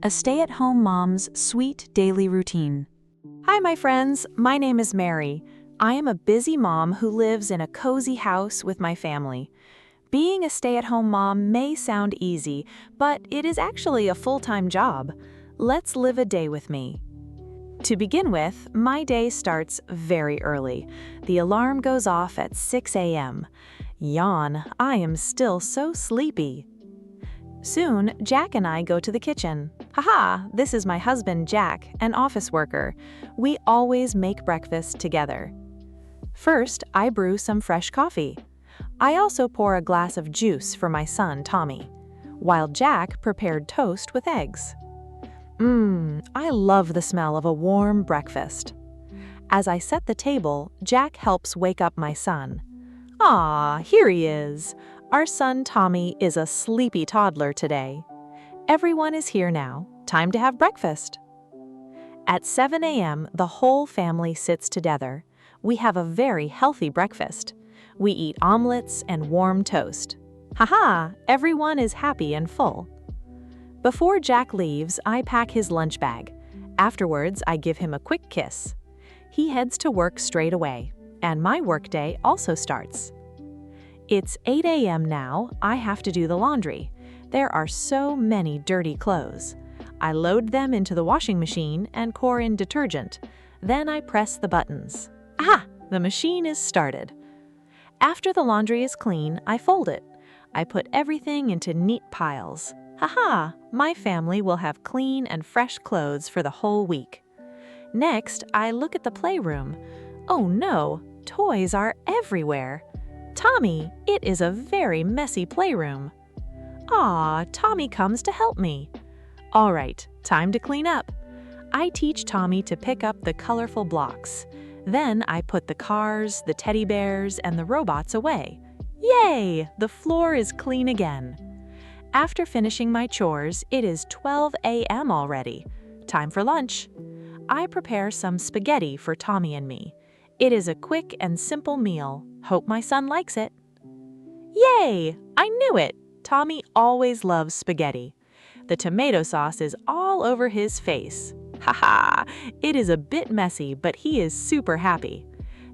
A stay-at-home mom's sweet daily routine. Hi, my friends. My name is Mary. I am a busy mom who lives in a cozy house with my family. Being a stay-at-home mom may sound easy, but it is actually a full-time job. Let's live a day with me. To begin with, my day starts very early. The alarm goes off at 6 a.m. Yawn, I am still so sleepy. Soon, Jack and I go to the kitchen. Haha, this is my husband Jack, an office worker. We always make breakfast together. First, I brew some fresh coffee. I also pour a glass of juice for my son Tommy, while Jack prepared toast with eggs. I love the smell of a warm breakfast. As I set the table, Jack helps wake up my son. Ah, here he is. Our son Tommy is a sleepy toddler today. Everyone is here now. Time to have breakfast. At 7 a.m., the whole family sits together. We have a very healthy breakfast. We eat omelets and warm toast. Haha, everyone is happy and full. Before Jack leaves, I pack his lunch bag. Afterwards, I give him a quick kiss. He heads to work straight away, and my workday also starts. It's 8 a.m. now. I have to do the laundry. There are so many dirty clothes. I load them into the washing machine and pour in detergent. Then I press the buttons. The machine is started. After the laundry is clean, I fold it. I put everything into neat piles. Haha, my family will have clean and fresh clothes for the whole week. Next, I look at the playroom. Oh no, toys are everywhere. Tommy, it is a very messy playroom. Tommy comes to help me. All right, time to clean up. I teach Tommy to pick up the colorful blocks. Then I put the cars, the teddy bears, and the robots away. Yay! The floor is clean again. After finishing my chores, it is 12 a.m. already. Time for lunch. I prepare some spaghetti for Tommy and me. It is a quick and simple meal. Hope my son likes it. Yay! I knew it! Tommy always loves spaghetti. The tomato sauce is all over his face. Haha! It is a bit messy, but he is super happy.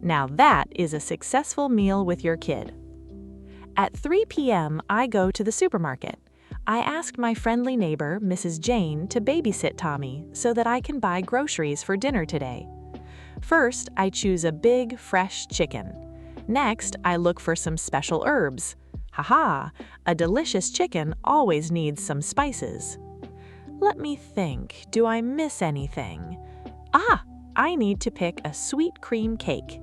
Now that is a successful meal with your kid. At 3 p.m., I go to the supermarket. I ask my friendly neighbor, Mrs. Jane, to babysit Tommy so that I can buy groceries for dinner today. First, I choose a big, fresh chicken. Next, I look for some special herbs. Haha, a delicious chicken always needs some spices. Let me think, do I miss anything? I need to pick a sweet cream cake.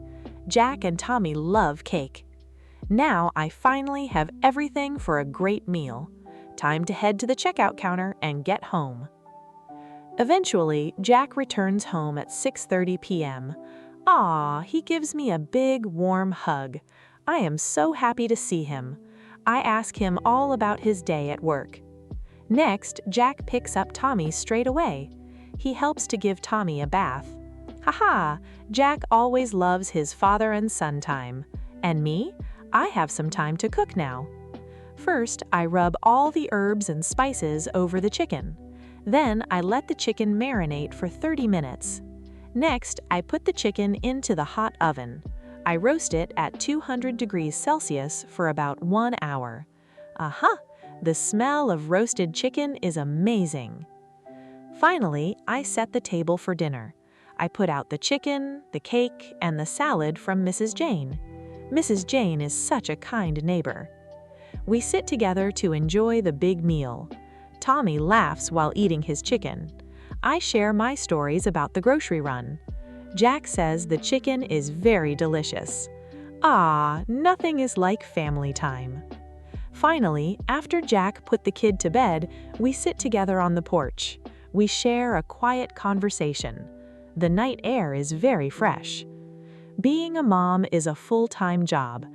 Jack and Tommy love cake. Now I finally have everything for a great meal. Time to head to the checkout counter and get home. Eventually, Jack returns home at 6:30 p.m. He gives me a big, warm hug. I am so happy to see him. I ask him all about his day at work. Next, Jack picks up Tommy straight away. He helps to give Tommy a bath. Haha, Jack always loves his father and son time. And me? I have some time to cook now. First, I rub all the herbs and spices over the chicken. Then I let the chicken marinate for 30 minutes. Next, I put the chicken into the hot oven. I roast it at 200 degrees Celsius for about 1 hour. The smell of roasted chicken is amazing. Finally, I set the table for dinner. I put out the chicken, the cake, and the salad from Mrs. Jane. Mrs. Jane is such a kind neighbor. We sit together to enjoy the big meal. Tommy laughs while eating his chicken. I share my stories about the grocery run. Jack says the chicken is very delicious. Nothing is like family time. Finally, after Jack put the kid to bed, we sit together on the porch. We share a quiet conversation. The night air is very fresh. Being a mom is a full-time job.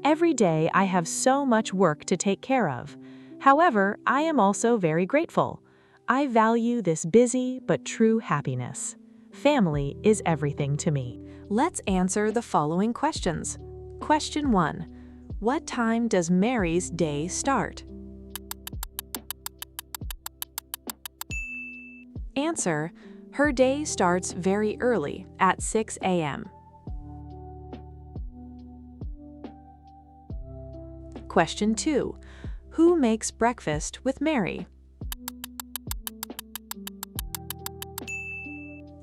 Every day I have so much work to take care of. However, I am also very grateful. I value this busy but true happiness. Family is everything to me. Let's answer the following questions. Question 1. What time does Mary's day start? Answer: her day starts very early, at 6 a.m. Question 2. Who makes breakfast with Mary?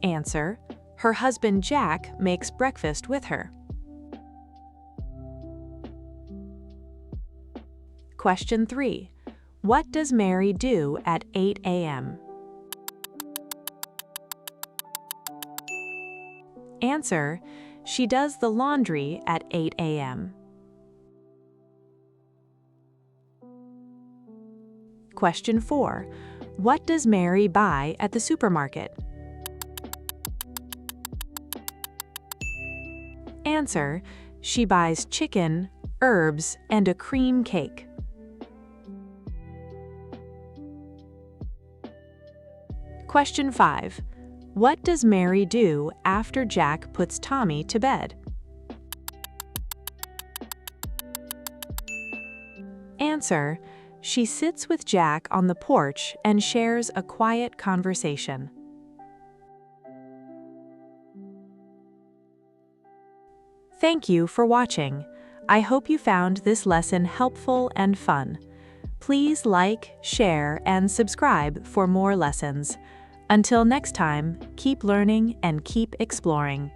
Answer: her husband Jack makes breakfast with her. Question 3. What does Mary do at 8 a.m.? Answer: she does the laundry at 8 a.m. Question 4. What does Mary buy at the supermarket? Answer: she buys chicken, herbs, and a cream cake. Question 5. What does Mary do after Jack puts Tommy to bed? Answer: she sits with Jack on the porch and shares a quiet conversation. Thank you for watching. I hope you found this lesson helpful and fun. Please like, share, and subscribe for more lessons. Until next time, keep learning and keep exploring.